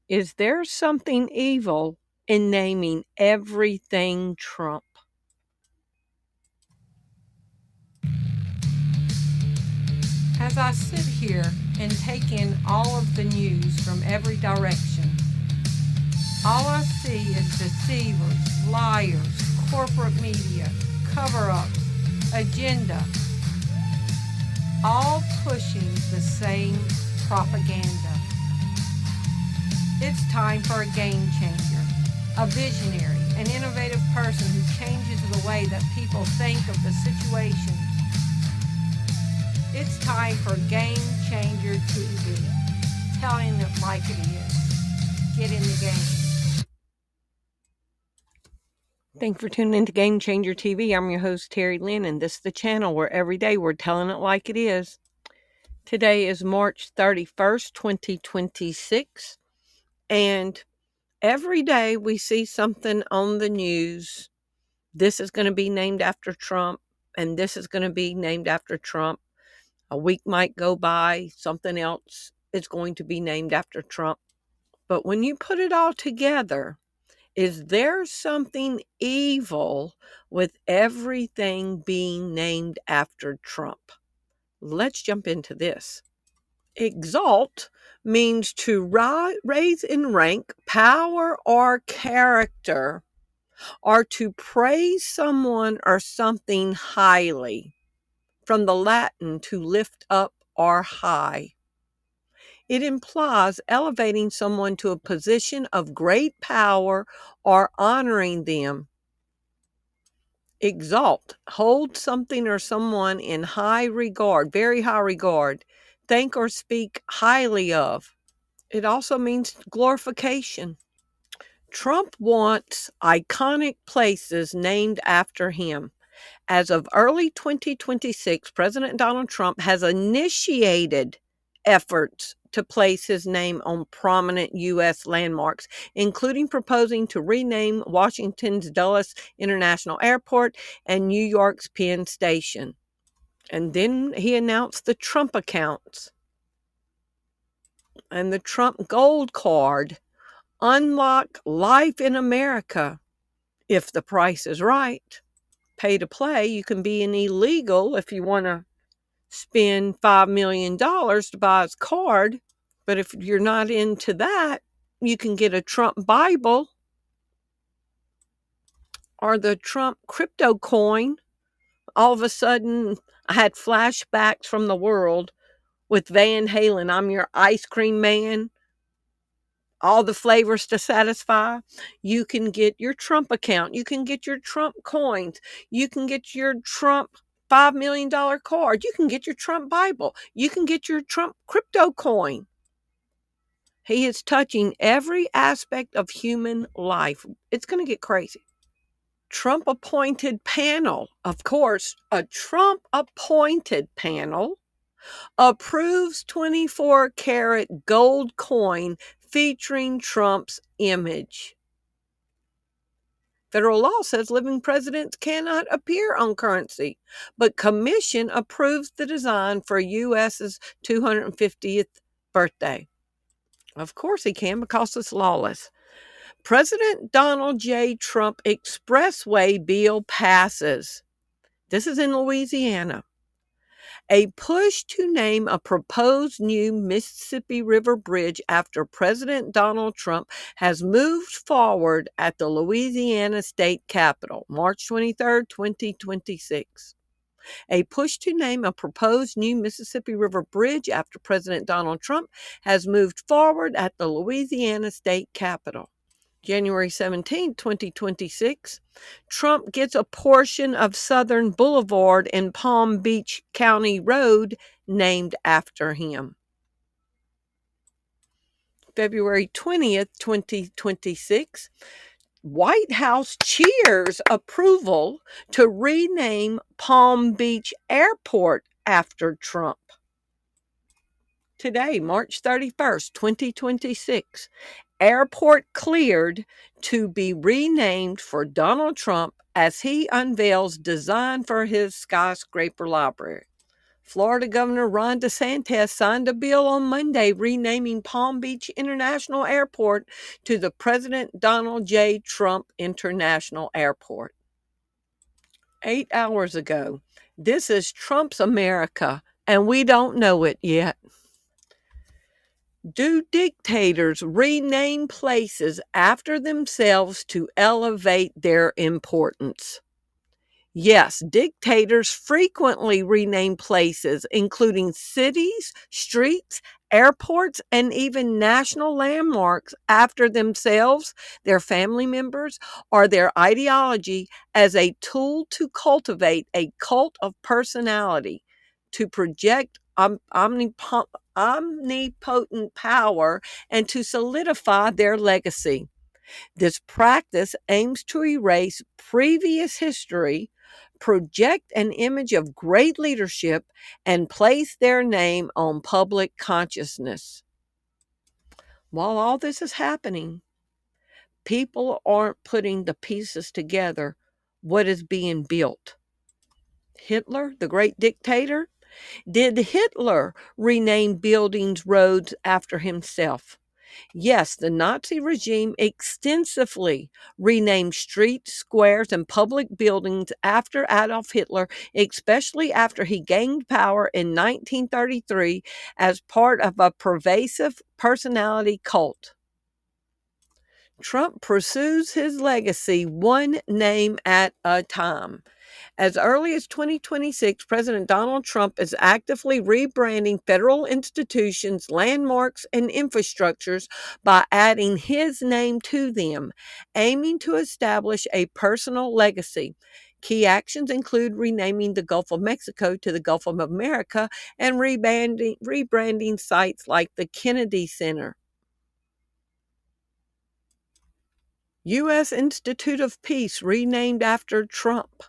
Is there something evil in naming everything Trump? As I sit here and take in all of the news from every direction, all I see is deceivers, liars, corporate media, cover-ups, agenda, all pushing the same propaganda. It's time for a game changer, a visionary, an innovative person who changes the way that people think of the situations. It's time for Game Changer TV, telling it like it is. Get in the game. Thanks for tuning in to Game Changer TV. I'm your host, Terri Lynn, and this is the channel where every day we're telling it like it is. Today is March 31st, 2026, and every day we see something on the news. This is going to be named after Trump, and this is going to be named after Trump. A week might go by, something else is going to be named after Trump. But when you put it all together, is there something evil with everything being named after Trump? Let's jump into this. Exalt means to raise in rank, power, or character, or to praise someone or something highly. From the Latin, to lift up or high. It implies elevating someone to a position of great power or honoring them. Exalt, hold something or someone in high regard, very high regard. Think or speak highly of. It also means glorification. Trump wants iconic places named after him. As of early 2026, President Donald Trump has initiated efforts to place his name on prominent U.S. landmarks, including proposing to rename Washington's Dulles International Airport and New York's Penn Station. And then he announced the Trump accounts and the Trump Gold Card. Unlock life in America if the price is right. Pay to play. You can be an illegal if you want to spend $5 million to buy his card. But if you're not into that, you can get a Trump Bible or the Trump crypto coin. All of a sudden, I had flashbacks from the world with Van Halen. I'm your ice cream man. All the flavors to satisfy. You can get your Trump account. You can get your Trump coins. You can get your Trump $5 million card. You can get your Trump Bible. You can get your Trump crypto coin. He is touching every aspect of human life. It's going to get crazy. Trump appointed panel. Of course, a Trump appointed panel approves 24 karat gold coin featuring Trump's image. Federal law says living presidents cannot appear on currency, but commission approves the design for U.S.'s 250th birthday. Of course he can, because it's lawless. President Donald J. Trump Expressway bill passes. This is in Louisiana. A push to name a proposed new Mississippi River bridge after President Donald Trump has moved forward at the Louisiana State Capitol, March 23, 2026. A push to name a proposed new Mississippi River bridge after President Donald Trump has moved forward at the Louisiana State Capitol. January 17, 2026, Trump gets a portion of Southern Boulevard and Palm Beach County Road named after him. February 20th, 2026, White House cheers approval to rename Palm Beach Airport after Trump. Today, March 31st, 2026, airport cleared to be renamed for Donald Trump as he unveils design for his skyscraper library. Florida Governor Ron DeSantis signed a bill on Monday renaming Palm Beach International Airport to the President Donald J. Trump International Airport. 8 hours ago. This is Trump's America, and we don't know it yet. Do dictators rename places after themselves to elevate their importance? Yes, dictators frequently rename places, including cities, streets, airports, and even national landmarks after themselves, their family members, or their ideology as a tool to cultivate a cult of personality, to project omnipotent power, and to solidify their legacy. This practice aims to erase previous history, project an image of great leadership, and place their name on public consciousness. While all this is happening, people aren't putting the pieces together. What is being built? Hitler, the great dictator? Did Hitler rename buildings, roads after himself? Yes, the Nazi regime extensively renamed streets, squares, and public buildings after Adolf Hitler, especially after he gained power in 1933 as part of a pervasive personality cult. Trump pursues his legacy one name at a time. As early as 2026, President Donald Trump is actively rebranding federal institutions, landmarks, and infrastructures by adding his name to them, aiming to establish a personal legacy. Key actions include renaming the Gulf of Mexico to the Gulf of America and rebranding sites like the Kennedy Center. U.S. Institute of Peace renamed after Trump.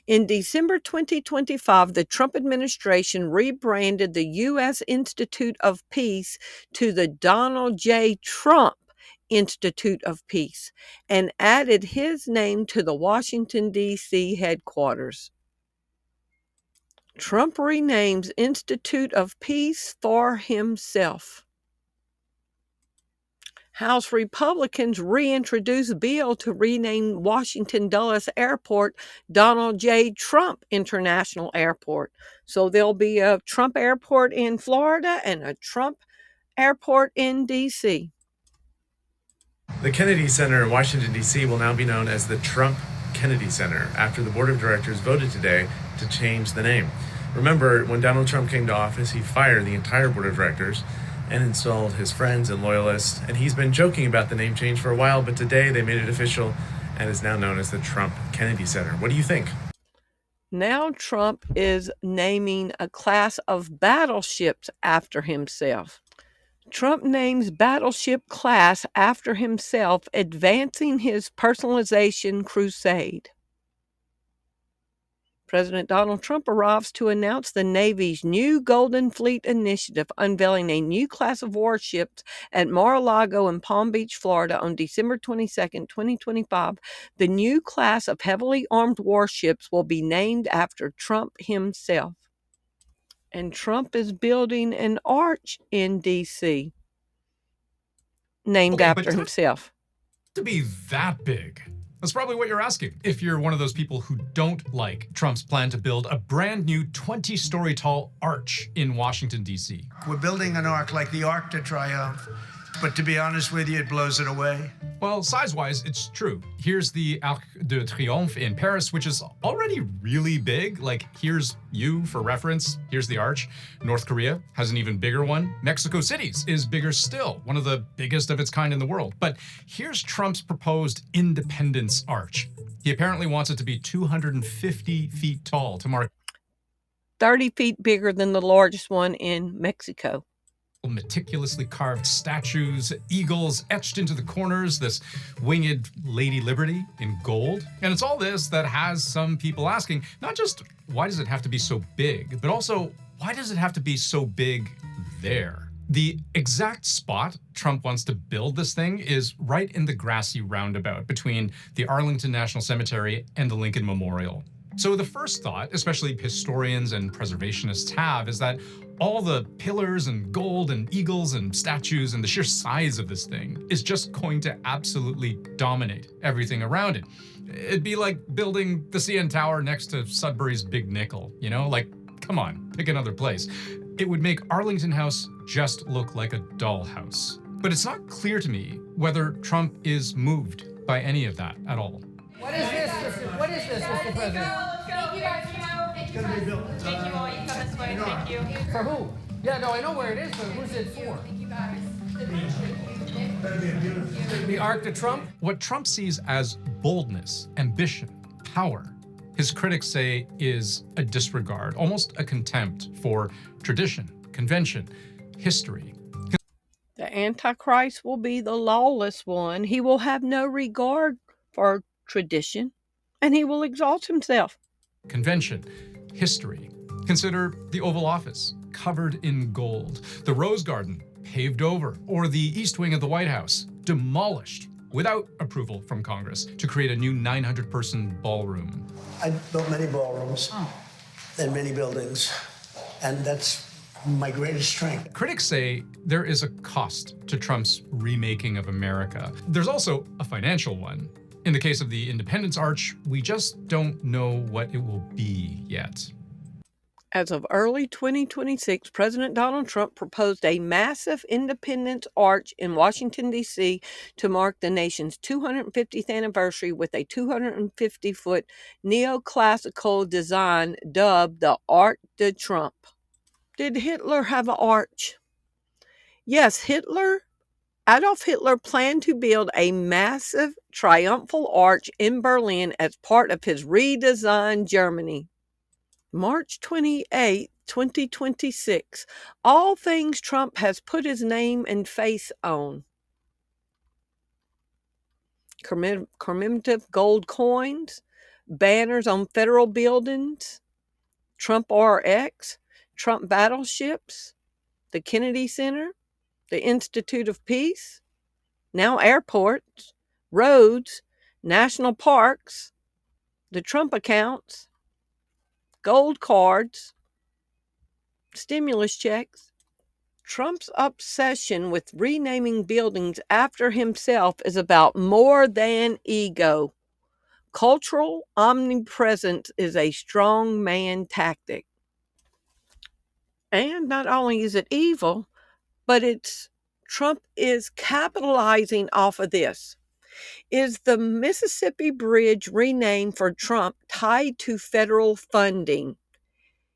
In December 2025, the Trump administration rebranded the U.S. Institute of Peace to the Donald J. Trump Institute of Peace and added his name to the Washington, D.C. headquarters. Trump renames Institute of Peace for himself. House Republicans reintroduce bill to rename Washington Dulles Airport Donald J. Trump International Airport. So there'll be a Trump Airport in Florida and a Trump Airport in D.C. The Kennedy Center in Washington, D.C. will now be known as the Trump Kennedy Center after the board of directors voted today to change the name. Remember, when Donald Trump came to office, he fired the entire board of directors and installed his friends and loyalists, and he's been joking about the name change for a while, but today they made it official and is now known as the Trump Kennedy Center. What do you think? Now Trump is naming a class of battleships after himself. Trump names battleship class after himself, advancing his personalization crusade. President Donald Trump arrives to announce the Navy's new Golden Fleet initiative, unveiling a new class of warships at Mar-a-Lago in Palm Beach, Florida on December 22, 2025. The new class of heavily armed warships will be named after Trump himself. And Trump is building an arch in D.C. named after himself. To be that big. That's probably what you're asking. If you're one of those people who don't like Trump's plan to build a brand new 20-story tall arch in Washington, D.C. We're building an ark like the Arc de Triomphe, but to be honest with you, it blows it away. Well, size-wise, it's true. Here's the Arc de Triomphe in Paris, which is already really big. Like, here's you for reference. Here's the arch. North Korea has an even bigger one. Mexico City's is bigger still, one of the biggest of its kind in the world. But here's Trump's proposed Independence Arch. He apparently wants it to be 250 feet tall to mark 30 feet bigger than the largest one in Mexico. Meticulously carved statues, eagles etched into the corners, this winged Lady Liberty in gold. And it's all this that has some people asking, not just why does it have to be so big, but also why does it have to be so big there? The exact spot Trump wants to build this thing is right in the grassy roundabout between the Arlington National Cemetery and the Lincoln Memorial. So the first thought, especially historians and preservationists have, is that all the pillars and gold and eagles and statues and the sheer size of this thing is just going to absolutely dominate everything around it. It'd be like building the CN Tower next to Sudbury's Big Nickel, you know? Like, come on, pick another place. It would make Arlington House just look like a dollhouse. But it's not clear to me whether Trump is moved by any of that at all. What is this, Mr. President? Thank you guys. Thank you, guys. Thank you all. You come this way. Thank you. For who? Yeah, no, I know where it is, but who's it for? Thank you guys. The Arc de Trump? What Trump sees as boldness, ambition, power, his critics say is a disregard, almost a contempt for tradition, convention, history. The Antichrist will be the lawless one. He will have no regard for tradition, and he will exalt himself. Convention, history. Consider the Oval Office, covered in gold, the Rose Garden, paved over, or the East Wing of the White House, demolished without approval from Congress to create a new 900-person ballroom. I built many ballrooms and many buildings, and that's my greatest strength. Critics say there is a cost to Trump's remaking of America. There's also a financial one. In the case of the Independence Arch, we just don't know what it will be yet. As of early 2026, President Donald Trump proposed a massive Independence Arch in Washington, D.C. to mark the nation's 250th anniversary with a 250-foot neoclassical design dubbed the Arc de Trump. Did Hitler have an arch? Yes, Adolf Hitler planned to build a massive triumphal arch in Berlin as part of his redesigned Germany. March 28, 2026. All things Trump has put his name and face on. Commemorative gold coins, banners on federal buildings, Trump RX, Trump battleships, the Kennedy Center, the Institute of Peace, now airports, roads, national parks, the Trump accounts, gold cards, stimulus checks. Trump's obsession with renaming buildings after himself is about more than ego. Cultural omnipresence is a strong man tactic. And not only is it evil, but Trump is capitalizing off of this. Is the Mississippi Bridge renamed for Trump tied to federal funding?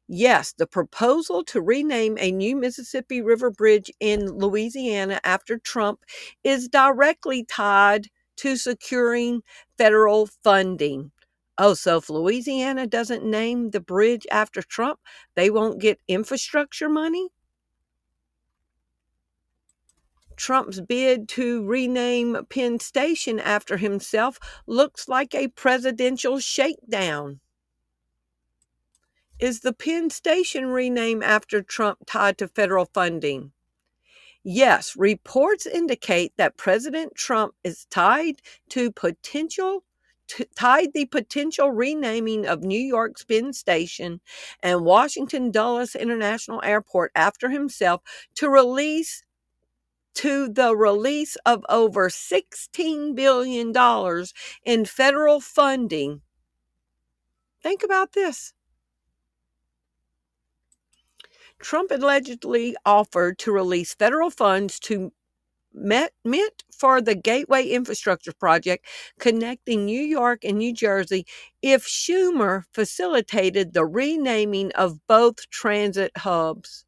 Yes, the proposal to rename a new Mississippi River Bridge in Louisiana after Trump is directly tied to securing federal funding. Oh, so if Louisiana doesn't name the bridge after Trump, they won't get infrastructure money? Trump's bid to rename Penn Station after himself looks like a presidential shakedown. Is the Penn Station rename after Trump tied to federal funding? Yes, reports indicate that President Trump is tied the potential renaming of New York's Penn Station and Washington Dulles International Airport after himself to the release of over $16 billion in federal funding. Think about this. Trump allegedly offered to release federal funds meant for the Gateway Infrastructure Project connecting New York and New Jersey if Schumer facilitated the renaming of both transit hubs.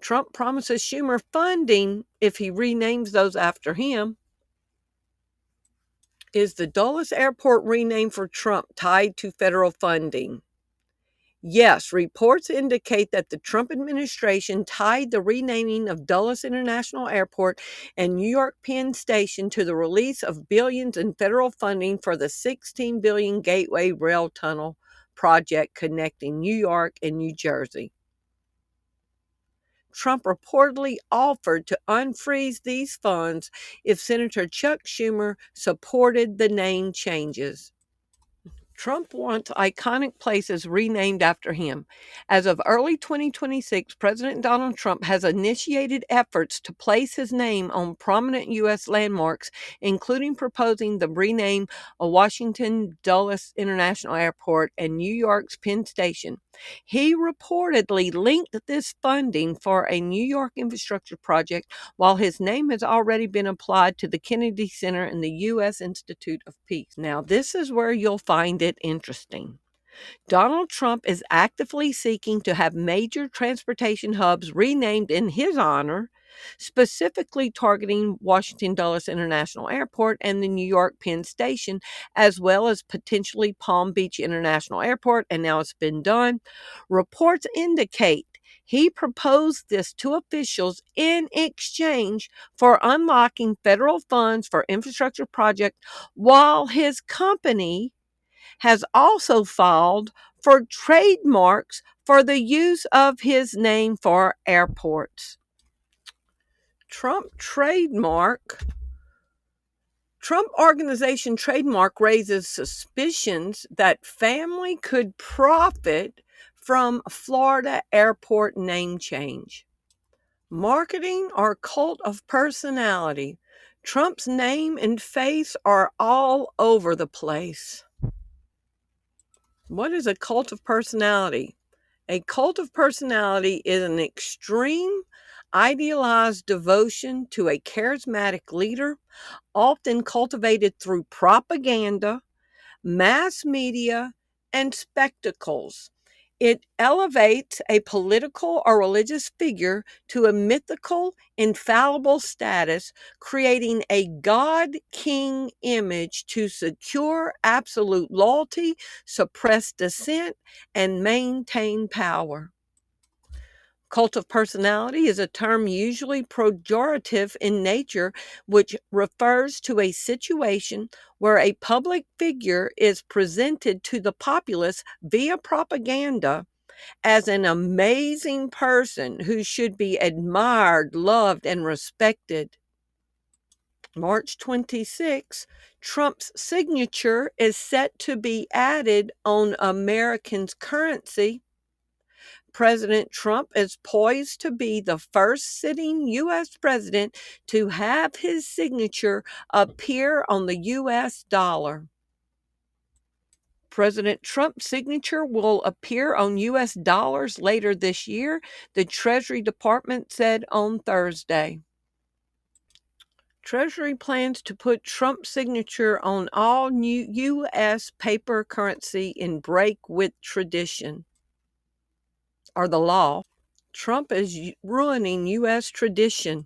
Trump promises Schumer funding if he renames those after him. Is the Dulles Airport renamed for Trump tied to federal funding? Yes, reports indicate that the Trump administration tied the renaming of Dulles International Airport and New York Penn Station to the release of billions in federal funding for the $16 billion Gateway Rail Tunnel project connecting New York and New Jersey. Trump reportedly offered to unfreeze these funds if Senator Chuck Schumer supported the name changes. Trump wants iconic places renamed after him. As of early 2026, President Donald Trump has initiated efforts to place his name on prominent U.S. landmarks, including proposing the rename of Washington Dulles International Airport and New York's Penn Station. He reportedly linked this funding for a New York infrastructure project, while his name has already been applied to the Kennedy Center and the U.S. Institute of Peace. Now, this is where you'll find it interesting. Donald Trump is actively seeking to have major transportation hubs renamed in his honor, specifically targeting Washington Dulles International Airport and the New York Penn Station, as well as potentially Palm Beach International Airport, and now it's been done. Reports indicate he proposed this to officials in exchange for unlocking federal funds for infrastructure projects, while his company has also filed for trademarks for the use of his name for airports. Trump organization trademark raises suspicions that family could profit from Florida airport name change. Marketing or cult of personality. Trump's name and face are all over the place. What is a cult of personality? A cult of personality is an extreme, idealized devotion to a charismatic leader, often cultivated through propaganda, mass media, and spectacles. It elevates a political or religious figure to a mythical, infallible status, creating a God-king image to secure absolute loyalty, suppress dissent, and maintain power. Cult of personality is a term usually pejorative in nature, which refers to a situation where a public figure is presented to the populace via propaganda as an amazing person who should be admired, loved, and respected. March 26, Trump's signature is set to be added on Americans' currency. President Trump is poised to be the first sitting U.S. president to have his signature appear on the U.S. dollar. President Trump's signature will appear on U.S. dollars later this year, the Treasury Department said on Thursday. Treasury plans to put Trump's signature on all new U.S. paper currency in break with tradition, or the law. Trump is ruining U.S. tradition.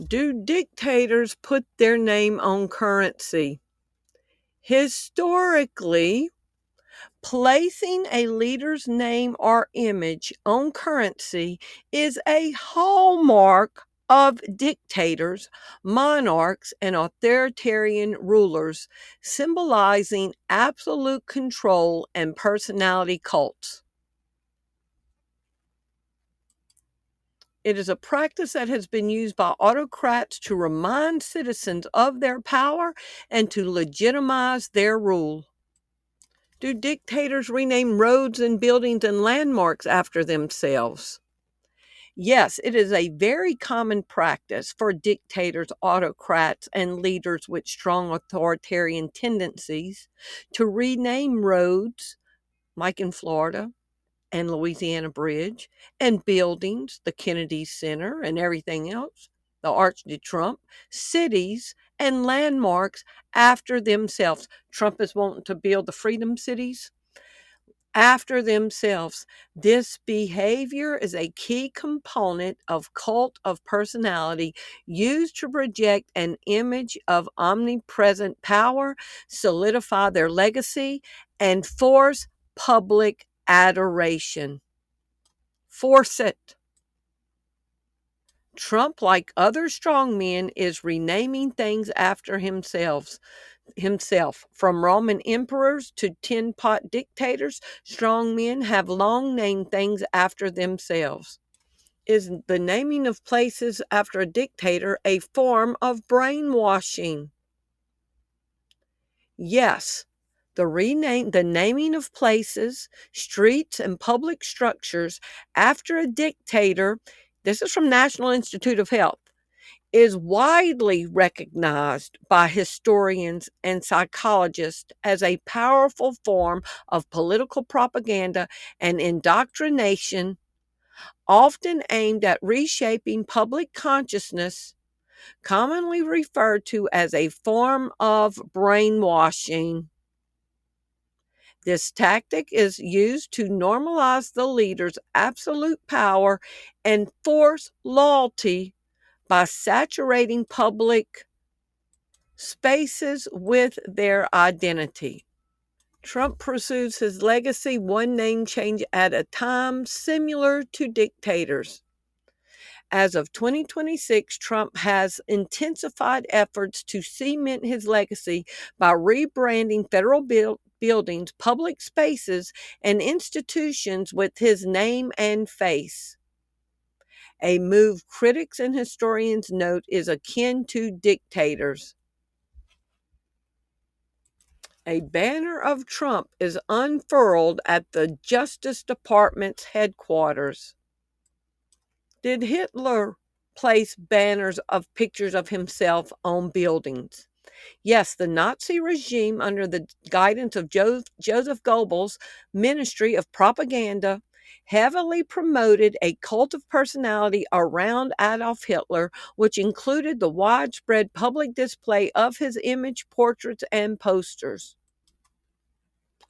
Do dictators put their name on currency? Historically, placing a leader's name or image on currency is a hallmark of dictators, monarchs, and authoritarian rulers, symbolizing absolute control and personality cults. It is a practice that has been used by autocrats to remind citizens of their power and to legitimize their rule. Do dictators rename roads and buildings and landmarks after themselves? Yes, it is a very common practice for dictators, autocrats, and leaders with strong authoritarian tendencies to rename roads, like in Florida, and Louisiana Bridge, and buildings, the Kennedy Center, and everything else, the Arc de Trump, cities, and landmarks after themselves. Trump is wanting to build the Freedom Cities after themselves. This behavior is a key component of cult of personality used to project an image of omnipresent power, solidify their legacy, and force public adoration. Force it. Trump, like other strongmen, is renaming things after himself. From Roman emperors to tin-pot dictators, strongmen have long named things after themselves. Is the naming of places after a dictator a form of brainwashing? Yes. The naming of places, streets, and public structures after a dictator, this is from National Institute of Health, is widely recognized by historians and psychologists as a powerful form of political propaganda and indoctrination, often aimed at reshaping public consciousness, commonly referred to as a form of brainwashing. This tactic is used to normalize the leader's absolute power and force loyalty by saturating public spaces with their identity. Trump pursues his legacy one name change at a time, similar to dictators. As of 2026, Trump has intensified efforts to cement his legacy by rebranding federal buildings, public spaces, and institutions with his name and face. A move critics and historians note is akin to dictators. A banner of Trump is unfurled at the Justice Department's headquarters. Did Hitler place banners of pictures of himself on buildings? Yes, the Nazi regime, under the guidance of Joseph Goebbels' Ministry of Propaganda, heavily promoted a cult of personality around Adolf Hitler, which included the widespread public display of his image, portraits, and posters.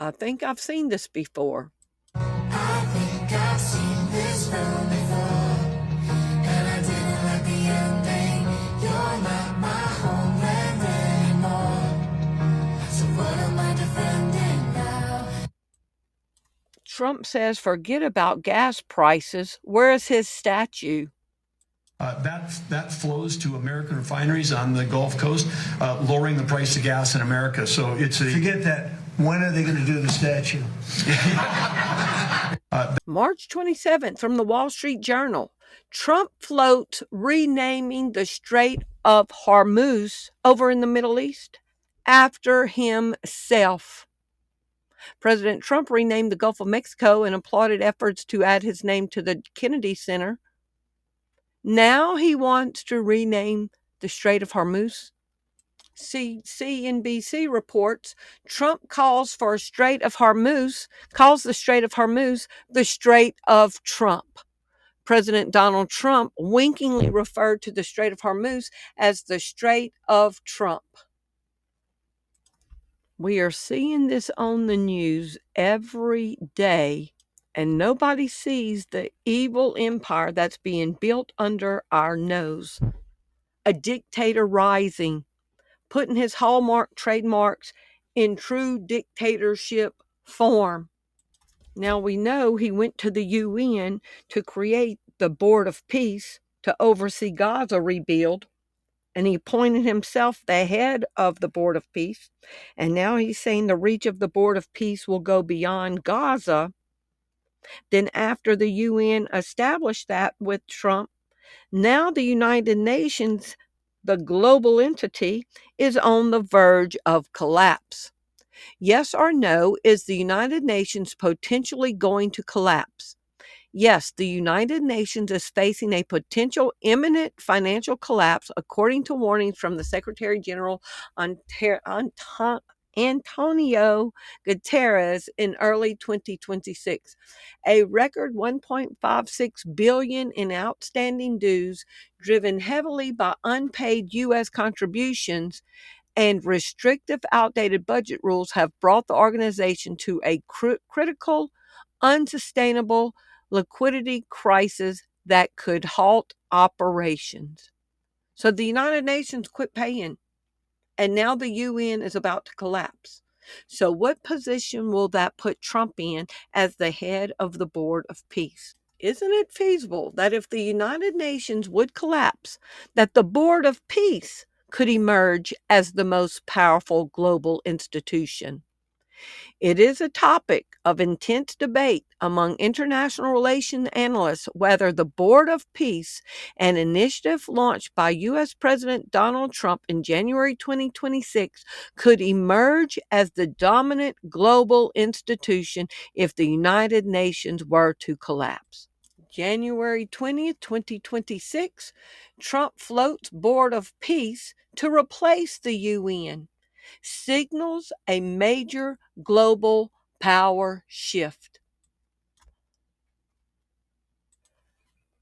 I think I've seen this before. I think I've seen this film before, and I didn't like the ending. You're not my homeland anymore, so what am I defending now? Trump says forget about gas prices. Where is his statue? That flows to American refineries on the Gulf Coast, lowering the price of gas in America. So it's a... Forget that. When are they going to do the statue? March 27th from the Wall Street Journal. Trump floats renaming the Strait of Hormuz over in the Middle East after himself. President Trump renamed the Gulf of Mexico and applauded efforts to add his name to the Kennedy Center. Now he wants to rename the Strait of Hormuz. CNBC reports Trump calls the Strait of Hormuz the Strait of Trump. President Donald Trump winkingly referred to the Strait of Hormuz as the Strait of Trump. We are seeing this on the news every day, and nobody sees the evil empire that's being built under our nose. A dictator rising, putting his hallmark trademarks in true dictatorship form. Now we know he went to the UN to create the Board of Peace to oversee Gaza rebuild, and he appointed himself the head of the Board of Peace, and now he's saying the reach of the Board of Peace will go beyond Gaza. Then after the UN established that with Trump, now the United Nations, the global entity, is on the verge of collapse. Yes or no, is the United Nations potentially going to collapse? Yes, the United Nations is facing a potential imminent financial collapse, according to warnings from the Secretary General Antonio Guterres in early 2026. A record $1.56 billion in outstanding dues, driven heavily by unpaid U.S. contributions and restrictive, outdated budget rules, have brought the organization to a critical, unsustainable liquidity crisis that could halt operations. So the United Nations quit paying, and now the UN is about to collapse. So what position will that put Trump in as the head of the Board of Peace? Isn't it feasible that if the United Nations would collapse, that the Board of Peace could emerge as the most powerful global institution? It is a topic of intense debate among international relations analysts whether the Board of Peace, an initiative launched by U.S. President Donald Trump in January 2026, could emerge as the dominant global institution if the United Nations were to collapse. January 20th, 2026, Trump floats Board of Peace to replace the UN, signals a major global power shift.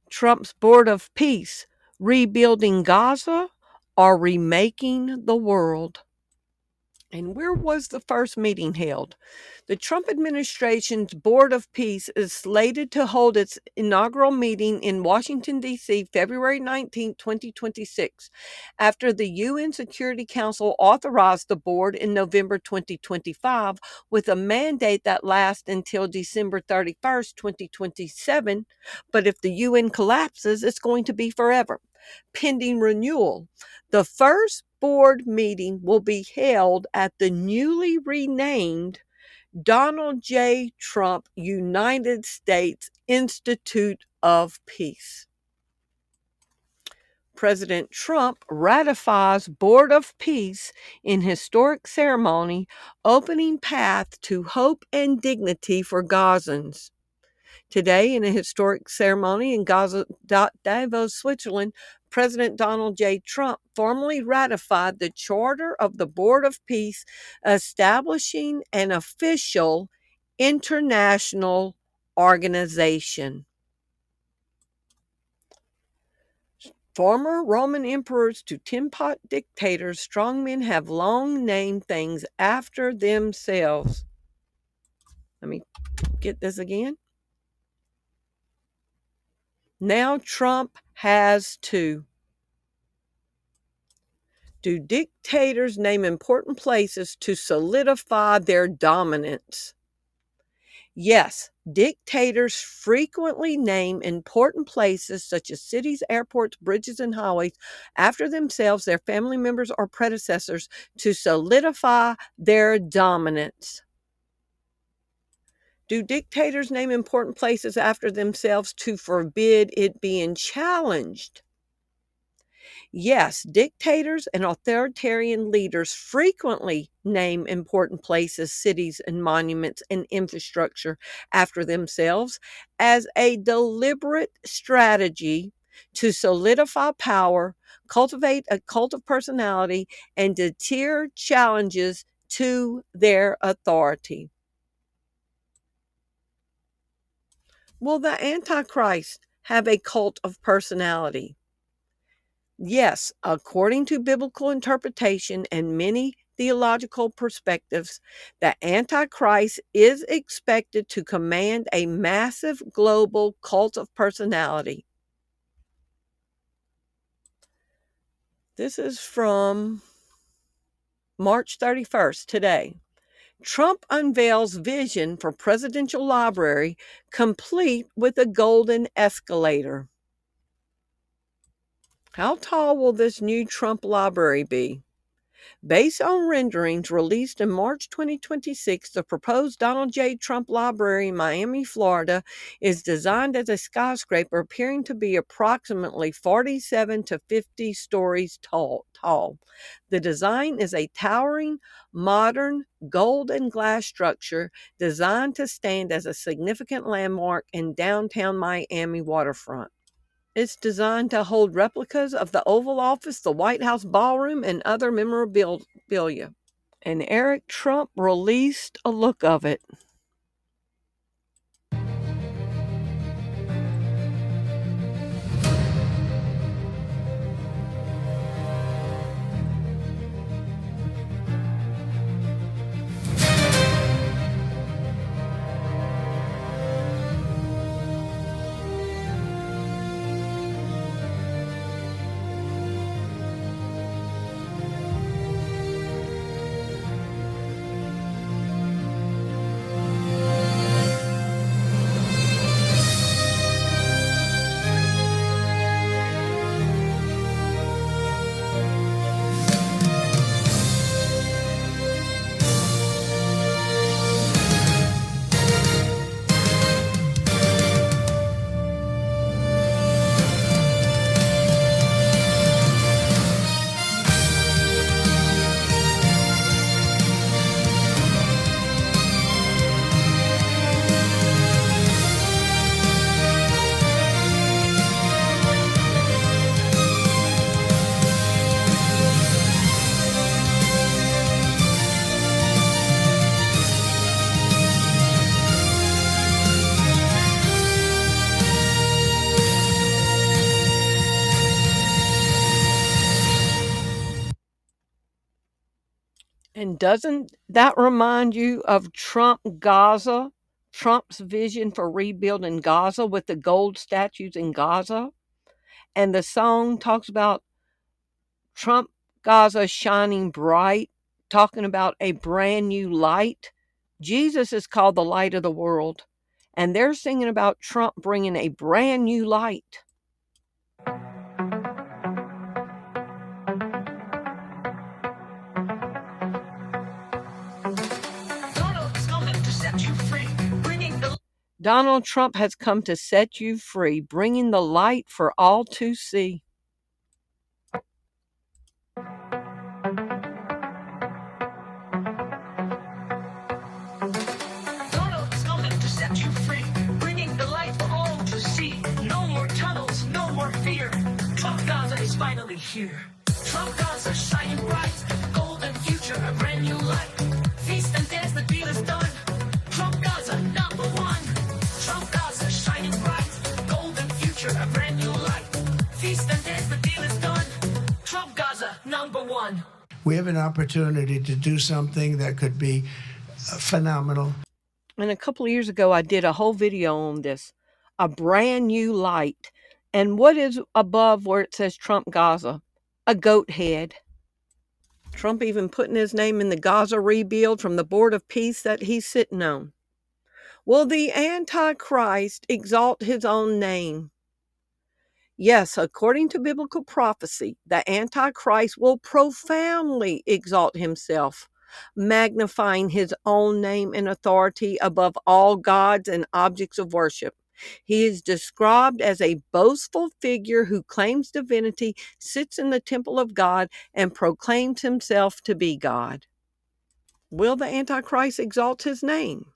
Trump's Board of Peace, rebuilding Gaza or remaking the world? And where was the first meeting held? The Trump administration's Board of Peace is slated to hold its inaugural meeting in Washington, D.C., February 19, 2026, after the UN Security Council authorized the board in November 2025 with a mandate that lasts until December 31st, 2027. But if the UN collapses, it's going to be forever. Pending renewal, the first board meeting will be held at the newly renamed Donald J. Trump United States Institute of Peace. President Trump ratifies Board of Peace in historic ceremony, opening path to hope and dignity for Gazans. Today, in a historic ceremony in Davos, Switzerland, President Donald J. Trump formally ratified the Charter of the Board of Peace, establishing an official international organization. Former Roman emperors to tin-pot dictators, strongmen have long named things after themselves. Let me get this again. Now Trump has to. Do dictators name important places to solidify their dominance? Yes, dictators frequently name important places such as cities, airports, bridges, and highways after themselves, their family members, or predecessors to solidify their dominance. Do dictators name important places after themselves to forbid it being challenged? Yes, dictators and authoritarian leaders frequently name important places, cities, and monuments and infrastructure after themselves as a deliberate strategy to solidify power, cultivate a cult of personality, and deter challenges to their authority. Will the Antichrist have a cult of personality? Yes, according to biblical interpretation and many theological perspectives, the Antichrist is expected to command a massive global cult of personality. This is from March 31st, today. Trump unveils vision for presidential library, complete with a golden escalator. How tall will this new Trump library be? Based on renderings released in March 2026, the proposed Donald J. Trump Library in Miami, Florida, is designed as a skyscraper appearing to be approximately 47 to 50 stories tall. The design is a towering, modern, gold and glass structure designed to stand as a significant landmark in downtown Miami waterfront. It's designed to hold replicas of the Oval Office, the White House ballroom, and other memorabilia. And Eric Trump released a look of it. And doesn't that remind you of Trump Gaza? Trump's vision for rebuilding Gaza with the gold statues in Gaza? And the song talks about Trump Gaza shining bright, talking about a brand new light. Jesus is called the light of the world. And they're singing about Trump bringing a brand new light. Donald Trump has come to set you free, bringing the light for all to see. Donald's coming to set you free, bringing the light for all to see. No more tunnels, no more fear. Trump Gaza is finally here. Trump Gaza shining bright, golden future, a brand new light. Feast and dance, the deal is done. Trump Gaza #1. Trump Gaza shining bright, golden future, a brand new light. Feast and dance, the deal is done. Trump Gaza #1. We have an opportunity to do something that could be phenomenal. And a couple of years ago, I did a whole video on this, a brand new light. And what is above where it says Trump Gaza? A goat head. Trump even putting his name in the Gaza rebuild from the Board of Peace that he's sitting on. Will the Antichrist exalt his own name? Yes, according to biblical prophecy, the Antichrist will profoundly exalt himself, magnifying his own name and authority above all gods and objects of worship. He is described as a boastful figure who claims divinity, sits in the temple of God, and proclaims himself to be God. Will the Antichrist exalt his name?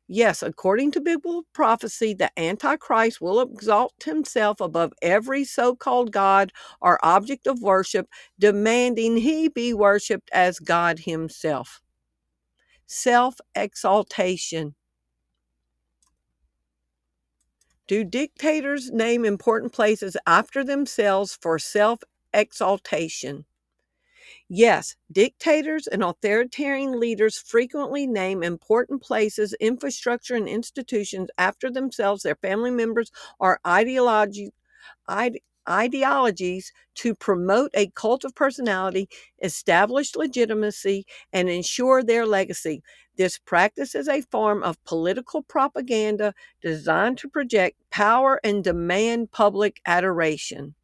Yes, according to biblical prophecy, the Antichrist will exalt himself above every so-called God or object of worship, demanding he be worshipped as God himself. Self-exaltation. Do dictators name important places after themselves for self-exaltation? Yes, dictators and authoritarian leaders frequently name important places, infrastructure, and institutions after themselves, their family members, or ideologies to promote a cult of personality, establish legitimacy, and ensure their legacy. This practice is a form of political propaganda designed to project power and demand public adoration.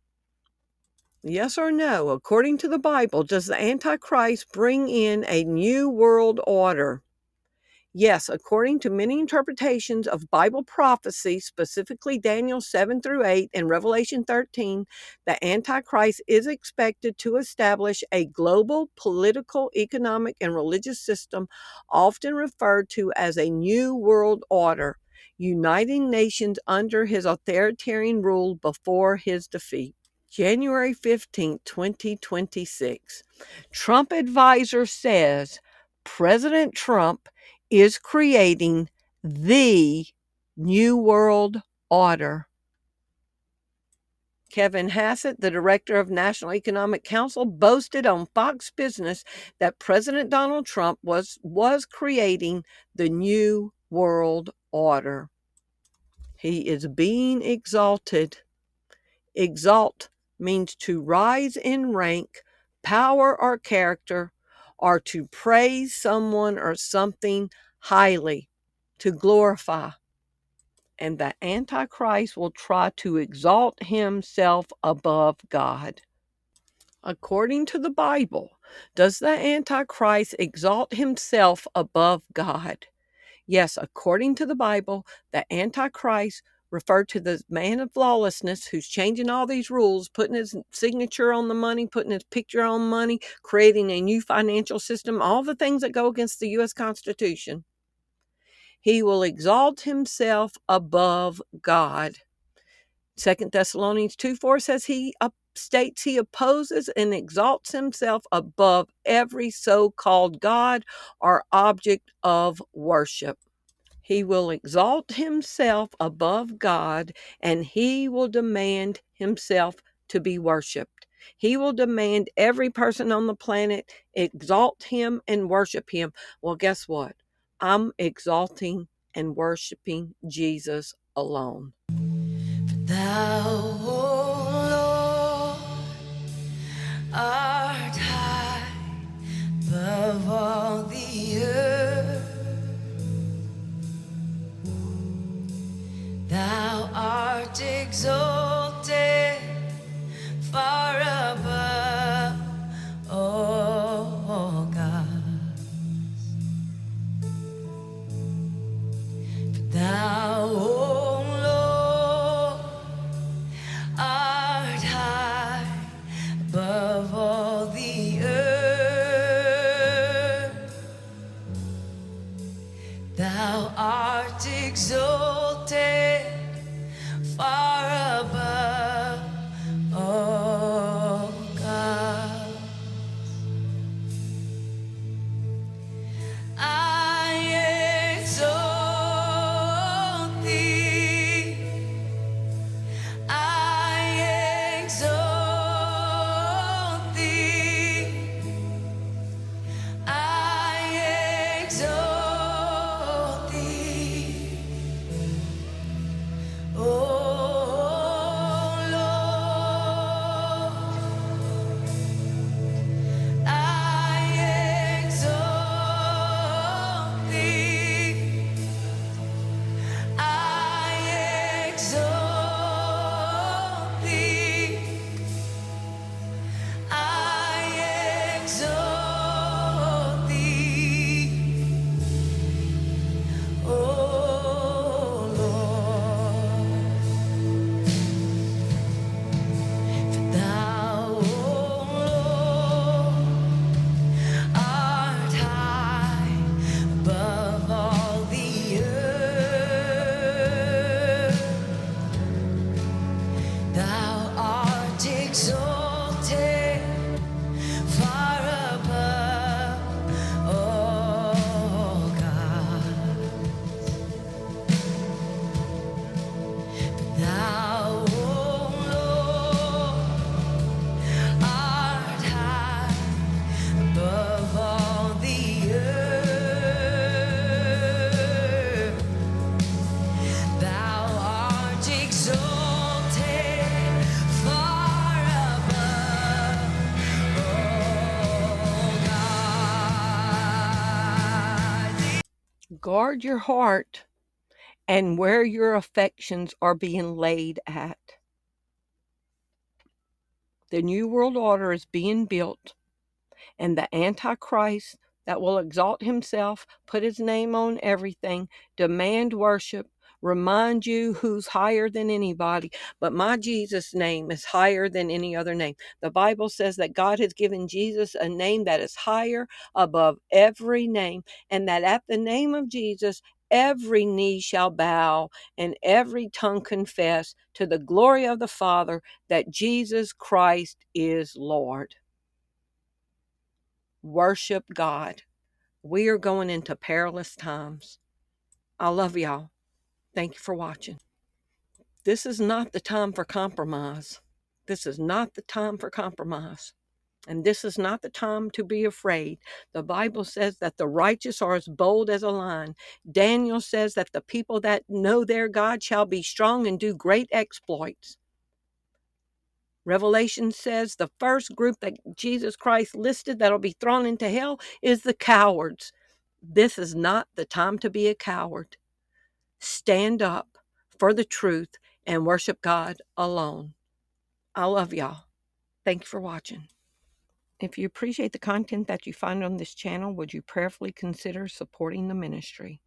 Yes or no, according to the Bible, does the Antichrist bring in a new world order? Yes, according to many interpretations of Bible prophecy, specifically Daniel 7 through 8 and Revelation 13, the Antichrist is expected to establish a global political, economic, and religious system, often referred to as a new world order, uniting nations under his authoritarian rule before his defeat. January 15, 2026. Trump advisor says President Trump is creating the New World Order. Kevin Hassett, the director of National Economic Council, boasted on Fox Business that President Donald Trump was creating the New World Order. He is being exalted. Exalt means to rise in rank, power, or character, or to praise someone or something highly, to glorify. And the Antichrist will try to exalt himself above God. According to the Bible, does the Antichrist exalt himself above God? Yes, according to the Bible, the Antichrist, referred to the man of lawlessness who's changing all these rules, putting his signature on the money, putting his picture on money, creating a new financial system, all the things that go against the U.S. Constitution. He will exalt himself above God. 2 Thessalonians 2:4 says he states he opposes and exalts himself above every so-called God or object of worship. He will exalt himself above God, and he will demand himself to be worshiped. He will demand every person on the planet exalt him and worship him. Well, guess what? I'm exalting and worshiping Jesus alone. Thou, O Lord, art high above all the earth. Thou art exalted far above all gods. Thou, O Lord, art high above all the earth. Thou art exalted far above all gods. I exalt thee. I exalt thee. I exalt thee. Oh Lord, I exalt thee. I exalt thee. I exalt thee. Oh Lord. Thou, O Lord, art high above all the earth. Thou art exalted far above all gods. Thou, O Lord, art high above all the earth. Thou art exalted far above all gods. Guard your heart and where your affections are being laid at. The New World Order is being built, and the Antichrist that will exalt himself, put his name on everything, demand worship, remind you who's higher than anybody. But my Jesus' name is higher than any other name. The Bible says that God has given Jesus a name that is higher above every name, and that at the name of Jesus, every knee shall bow and every tongue confess to the glory of the Father that Jesus Christ is Lord. Worship God. We are going into perilous times. I love y'all. Thank you for watching. This is not the time for compromise. This is not the time for compromise. And this is not the time to be afraid. The Bible says that the righteous are as bold as a lion. Daniel says that the people that know their God shall be strong and do great exploits. Revelation says the first group that Jesus Christ listed that'll be thrown into hell is the cowards. This is not the time to be a coward. Stand up for the truth and worship God alone. I love y'all. Thank you for watching. If you appreciate the content that you find on this channel, would you prayerfully consider supporting the ministry?